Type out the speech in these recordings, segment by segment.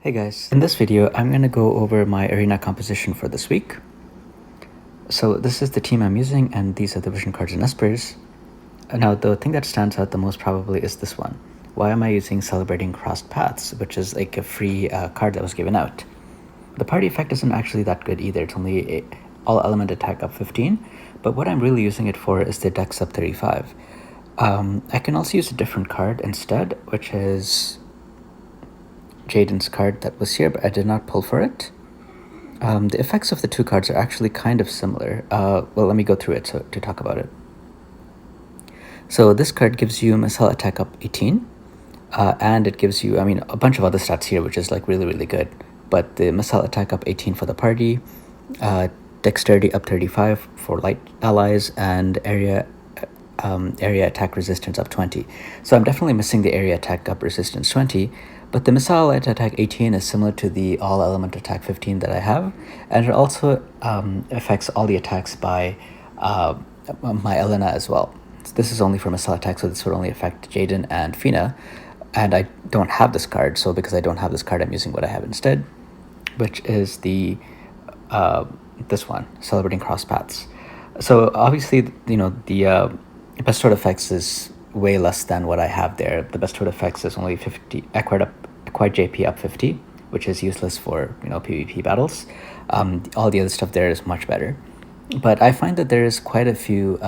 Hey guys, in this video I'm going to go over my arena composition for this week. So this is the team I'm using and these are the vision cards and espers. Now the thing that stands out the most probably is this one. Why am I using Celebrating Crossed Paths, which is like a free card that was given out. The party effect isn't actually that good either, it's only all element attack up 15, but what I'm really using it for is the dex up 35. I can also use a different card instead, which is Jayden's card that was here, but I did not pull for it. The effects of the two cards are actually kind of similar. Well, let me go through it to talk about it. So this card gives you missile attack up 18, and it gives you, a bunch of other stats here, which is like really, really good. But the missile attack up 18 for the party, dexterity up 35 for light allies, and area attack resistance up 20. So I'm definitely missing the area attack up resistance 20, but the missile attack 18 is similar to the all element attack 15 that I have, and it also affects all the attacks by my Elena as well. So this is only for missile attack, so this would only affect Jayden and Fina, and I don't have this card, so because I don't have this card, I'm using what I have instead, which is the this one, Celebrating Cross Paths. So obviously, the bestowed effects is way less than what I have there. The bestowed effects is only 50 acquired JP up 50, which is useless for PvP battles. All the other stuff there is much better. But I find that there is quite a few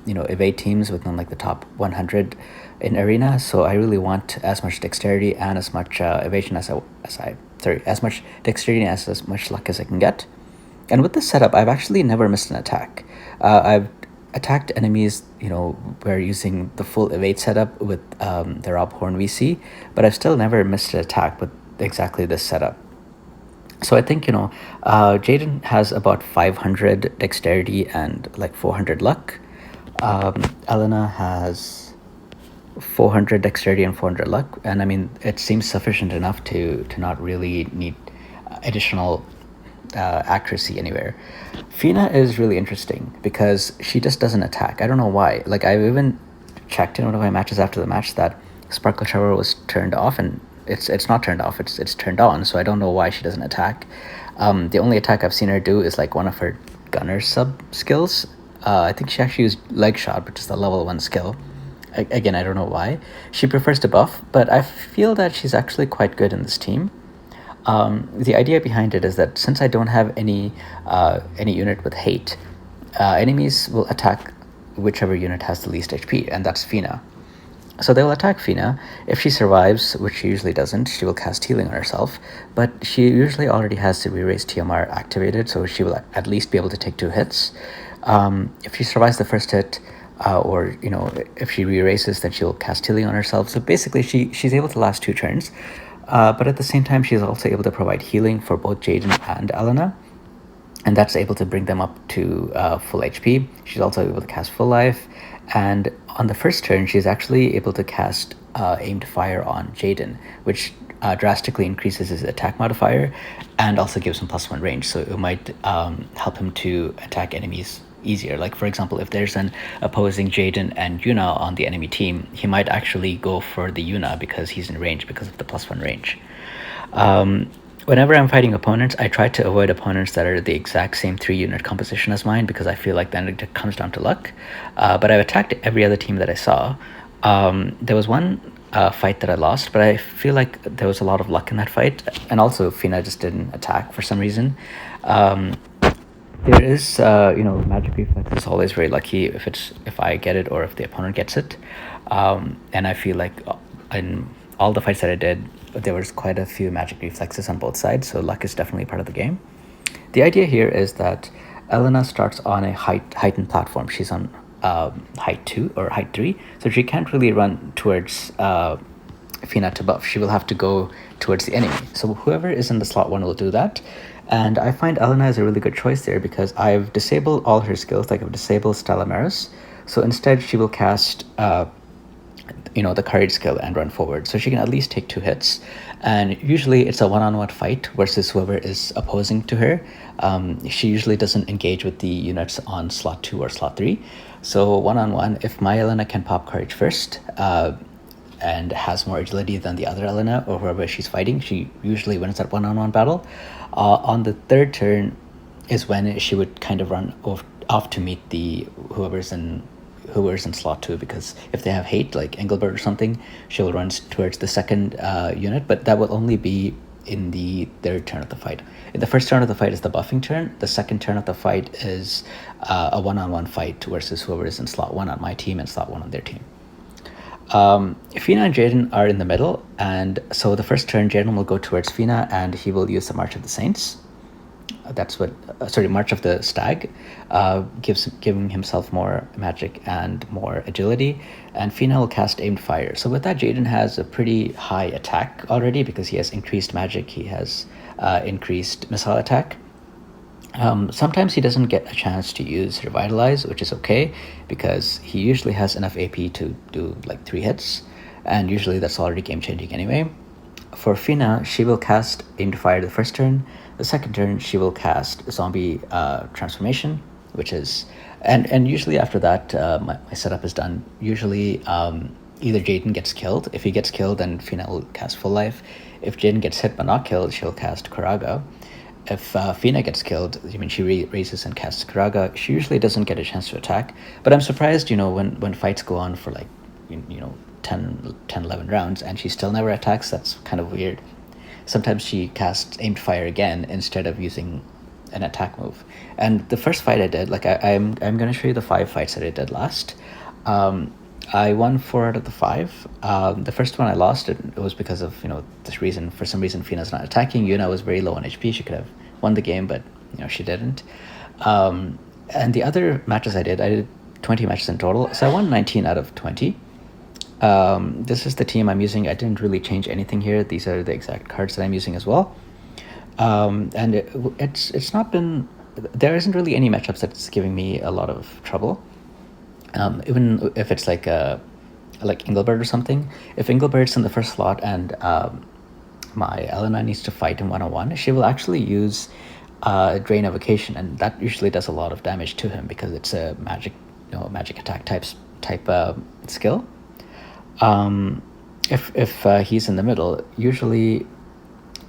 evade teams within like the top 100 in arena. So I really want as much dexterity and as much evasion as much dexterity and as much luck as I can get. And with this setup, I've actually never missed an attack. I've attacked enemies, we're using the full evade setup with the Rob Horn VC, but I've still never missed an attack with exactly this setup. So I think, Jayden has about 500 dexterity and like 400 luck. Elena has 400 dexterity and 400 luck. And it seems sufficient enough to not really need additional accuracy anywhere. Fina is really interesting because she just doesn't attack. I don't know why. Like, I've even checked in one of my matches after the match that Sparkle Shower was turned off, and it's not turned off, it's turned on, so I don't know why she doesn't attack. The only attack I've seen her do is like one of her gunner sub skills. I think she actually used Leg Shot, which is the level 1 skill. Again, I don't know why. She prefers to buff, but I feel that she's actually quite good in this team. The idea behind it is that since I don't have any unit with hate, enemies will attack whichever unit has the least HP, and that's Fina. So they will attack Fina. If she survives, which she usually doesn't, she will cast healing on herself, but she usually already has the re-raise TMR activated, so she will at least be able to take 2 hits. If she survives the first hit, or if she re-raises, then she'll cast healing on herself. So basically she's able to last 2 turns. But at the same time, she's also able to provide healing for both Jayden and Elena, and that's able to bring them up to full HP. She's also able to cast full life, and on the first turn, she's actually able to cast aimed fire on Jayden, which drastically increases his attack modifier and also gives him +1 range, so it might help him to attack enemies easier. Like, for example, if there's an opposing Jayden and Yuna on the enemy team, he might actually go for the Yuna because he's in range because of the +1 range. Whenever I'm fighting opponents, I try to avoid opponents that are the exact same 3-unit composition as mine, because I feel like then it comes down to luck. But I've attacked every other team that I saw. There was one fight that I lost, but I feel like there was a lot of luck in that fight, and also Fina just didn't attack for some reason. There is, magic reflex is always very lucky if I get it or if the opponent gets it. And I feel like in all the fights that I did, there was quite a few magic reflexes on both sides, so luck is definitely part of the game. The idea here is that Elena starts on a heightened platform. She's on height 2 or height 3, so she can't really run towards Fina to buff. She will have to go towards the enemy. So whoever is in the slot 1 will do that. And I find Elena is a really good choice there because I've disabled all her skills. Like, I've disabled Stalameris. So instead she will cast the courage skill and run forward. So she can at least take 2 hits. And usually it's a one-on-one fight versus whoever is opposing to her. She usually doesn't engage with the units on slot 2 or slot 3. So one-on-one, if my Elena can pop courage first, and has more agility than the other Elena or whoever she's fighting, she usually wins that one-on-one battle. On the third turn is when she would kind of run off to meet the whoever's in slot 2, because if they have hate like Engelbert or something, she'll run towards the second unit, but that will only be in the third turn of the fight. In the first turn of the fight is the buffing turn. The second turn of the fight is a one-on-one fight versus whoever is in slot 1 on my team and slot 1 on their team. Fina and Jayden are in the middle, and so the first turn Jayden will go towards Fina and he will use the March of the Saints. That's what March of the Stag, giving himself more magic and more agility, and Fina will cast Aimed Fire. So with that, Jayden has a pretty high attack already because he has increased magic, he has increased missile attack. Sometimes he doesn't get a chance to use Revitalize, which is okay because he usually has enough AP to do like 3 hits, and usually that's already game changing anyway. For Fina, she will cast Aimed Fire the first turn. The second turn, she will cast Zombie Transformation, which is... And usually after that, my setup is done. Usually either Jayden gets killed. If he gets killed, then Fina will cast Full Life. If Jayden gets hit but not killed, she'll cast Karaga. If Fina gets killed, she raises and casts Karaga. She usually doesn't get a chance to attack. But I'm surprised, when fights go on for like, 10, 11 rounds and she still never attacks. That's kind of weird. Sometimes she casts Aimed Fire again instead of using an attack move. And the first fight I did, I'm going to show you the 5 fights that I did last. I won 4 out of the 5. The first one I lost, it was because of, this reason. For some reason, Fina's not attacking. Yuna was very low on HP. She could have won the game, but, she didn't. And the other matches I did 20 matches in total. So I won 19 out of 20. This is the team I'm using. I didn't really change anything here. These are the exact cards that I'm using as well. And it's not been... There isn't really any matchups that's giving me a lot of trouble. Even if it's like Engelbert or something. If Engelbert's in the first slot and my Elena needs to fight in 1-on-1, she will actually use Drain Evocation, and that usually does a lot of damage to him because it's a magic attack type skill. If he's in the middle, usually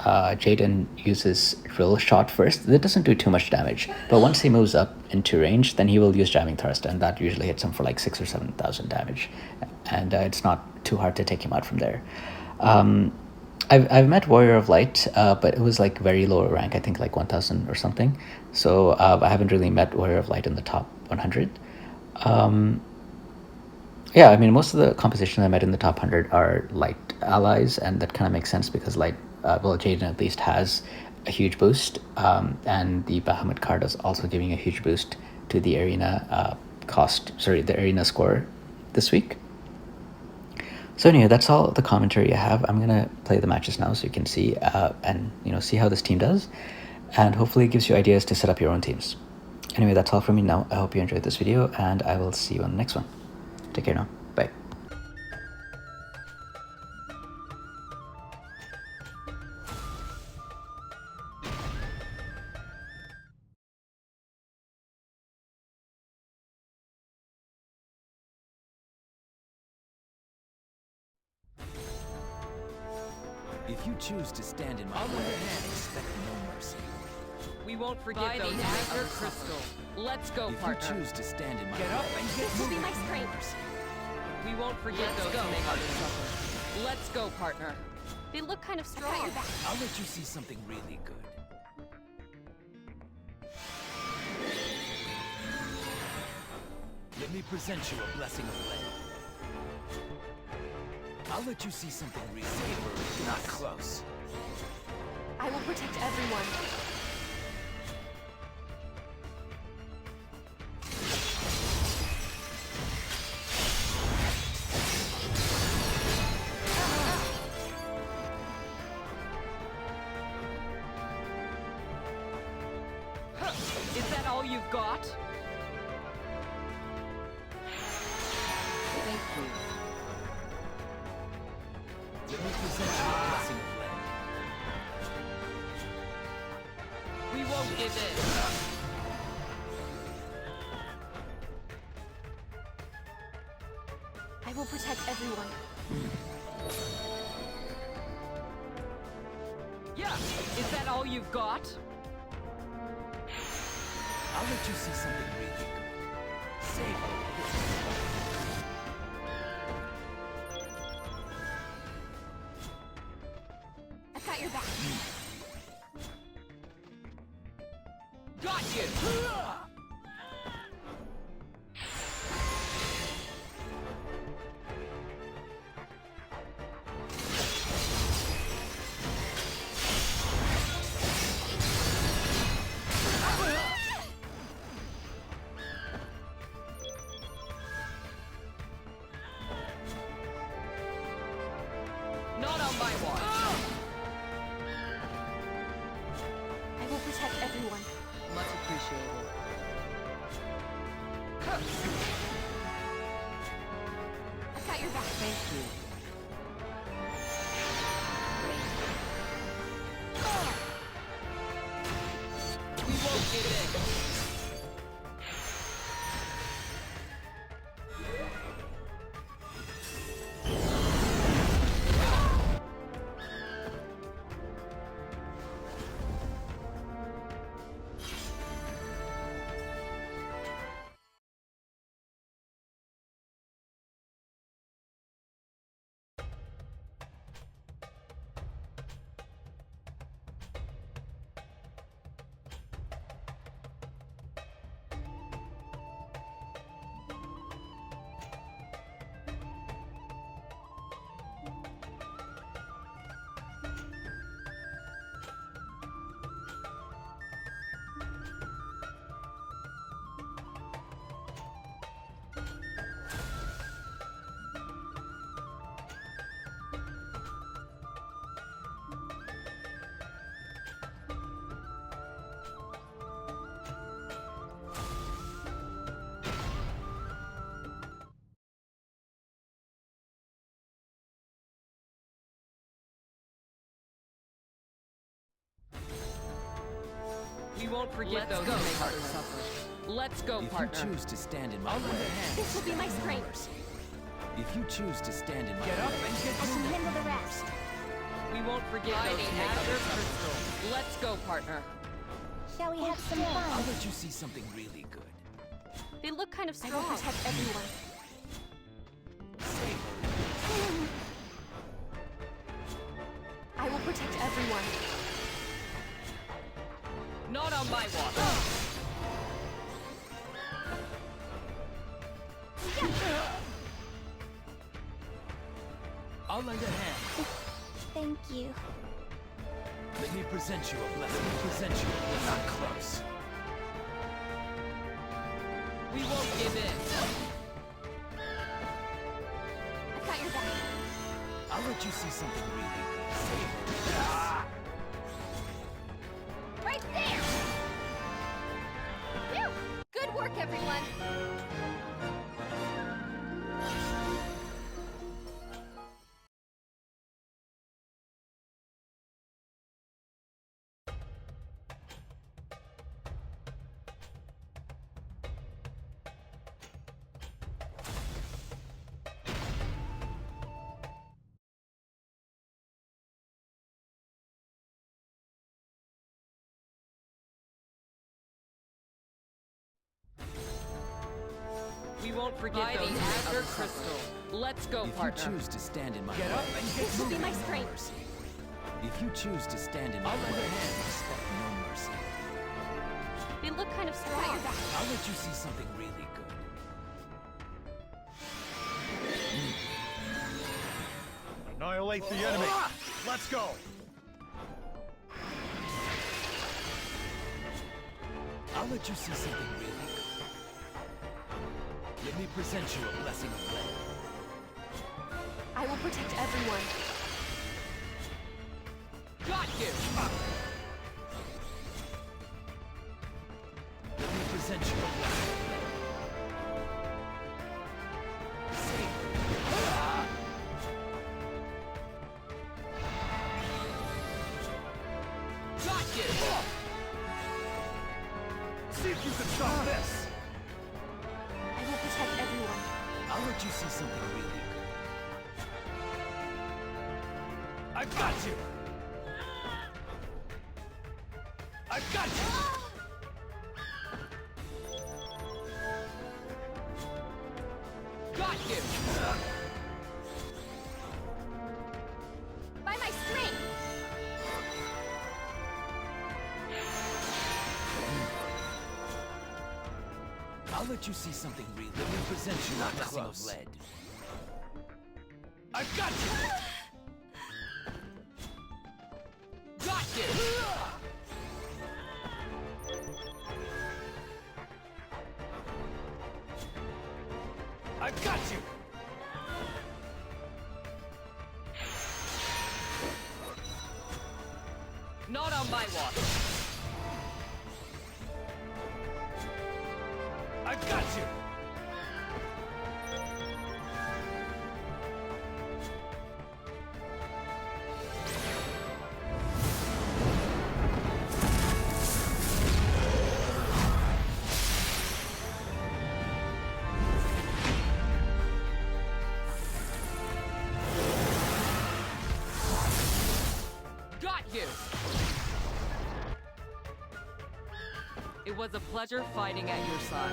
Jayden uses Drill Shot first. That doesn't do too much damage, but once he moves up into range, then he will use Jamming Thrust, and that usually hits him for like 6,000 or 7,000 damage, and it's not too hard to take him out from there. I've met Warrior of Light, but it was like very low rank, I think like 1,000 or something, so I haven't really met Warrior of Light in the top 100. Yeah, most of the compositions I met in the top 100 are Light allies, and that kind of makes sense because Light, Jayden at least has a huge boost, and the Bahamut card is also giving a huge boost to the arena the arena score this week. So anyway, that's all the commentary I have. I'm gonna play the matches now so you can see and see how this team does, and hopefully it gives you ideas to set up your own teams. Anyway, that's all from me now. I hope you enjoyed this video, and I will see you on the next one. Take care now. Bye. If you choose to stand in my way, expect no mercy. We won't forget those Azure Crystal. Let's go, partner. If you choose to stand in my way, This will be my strength. We won't forget those Azure. Let's go, partner. They look kind of strong. I'll let you see something really good. Let me present you a blessing of flame. I'll let you see something really good. Not close. I will protect everyone. Is that all you've got? Thank you. Let me present you a blessing of flame. We won't give in. I will protect everyone. Is that all you've got? I'll let you see something really good. Save I've got your back. Got you! Not on my watch. I will protect everyone. Much appreciated. I've got your back. Thank you. We won't give in. We won't forget those who make others suffer. Let's go, If partner. you choose to stand in my way, This will be my strength. if you choose to stand in my way, I can handle the rest. We won't forget those who make others suffer. Let's go, partner. Shall we have some I'll fun? let you see something really good. They look kind of strong. I will protect everyone. I will protect everyone. Not on my watch. I'll lend a hand. Thank you. Let me present you a blessing. Not close. We won't give in. I've got your back. I'll let you see something really good. Right there! Phew! Good work, everyone! We won't forget those Azure Crystal. Let's go, If you partner. choose to stand in my way, This will be my strength. if you choose to stand in my way, expect no mercy. They look kind of strong. I'll let you see something really good. Annihilate the enemy. Let's go. I'll let you see something really good. Let me present you a blessing of light. I will protect everyone. Got you! Let me present you a blessing of light. Got you! See if you can stop this. I will protect everyone. I'll let you see something really good. I got you. I've got you! Got you! By my strength! I'll let you see something real. Let me present you a blessing of lead. I've got you! Got you! I've got you! Not on my watch. I've got you! Got you! It was a pleasure fighting at your side.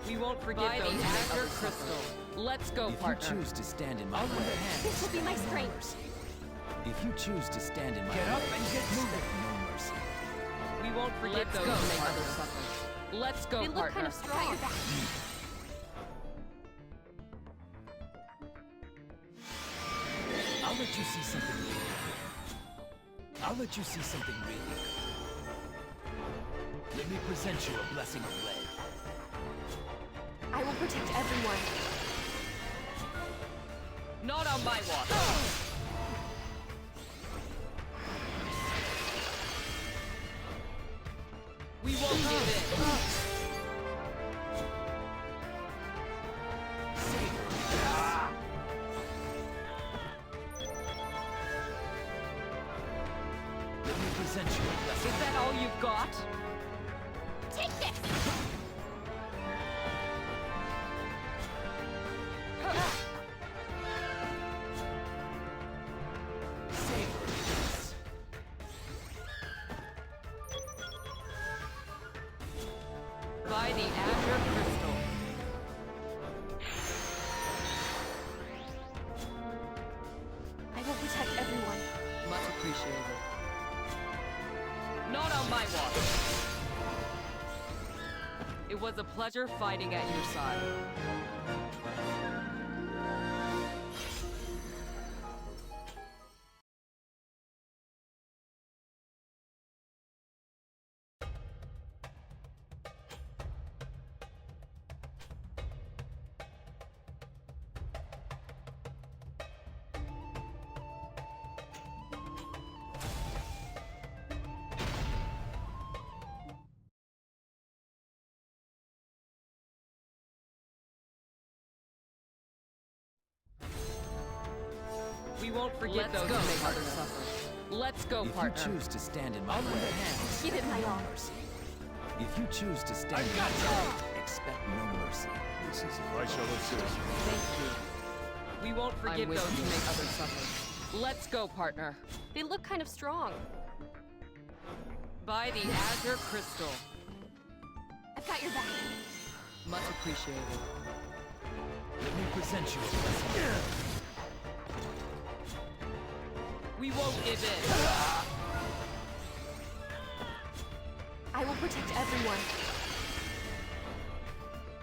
We won't forget those who make others crystal. Let's go, If partner. you choose to stand in my way, This will be my strength. if you choose to stand in my Get way, up and get moving. no mercy. We won't forget those who make others suffer. Let's go, They look partner. kind of strong. I'll let you see something real. I'll let you see something real. Let me present you a blessing of lead. I will protect everyone. Not on my watch. We won't give in. Let me present you a blessing. Is that all you've got? Take this! Savor this. By the Azure Crystal. I will protect everyone. Much appreciated. Not on my watch. It was a pleasure fighting at your side. We won't forget those who make others suffer. Let's go, If you partner. choose to stand in my way, Give it my all. mercy. If you choose to stand I've in got my way, expect no mercy. This is I shall assist. Thank you. We won't forget those who make others suffer. Let's go, partner. They look kind of strong. By the Azure Crystal. I've got your back. Much appreciated. Let me present you a blessing. We won't give in. I will protect everyone.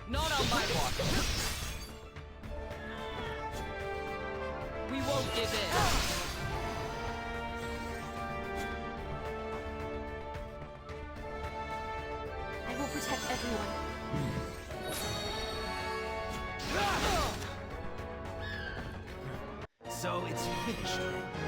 Not on my watch. We won't give in. I will protect everyone. So it's finished then.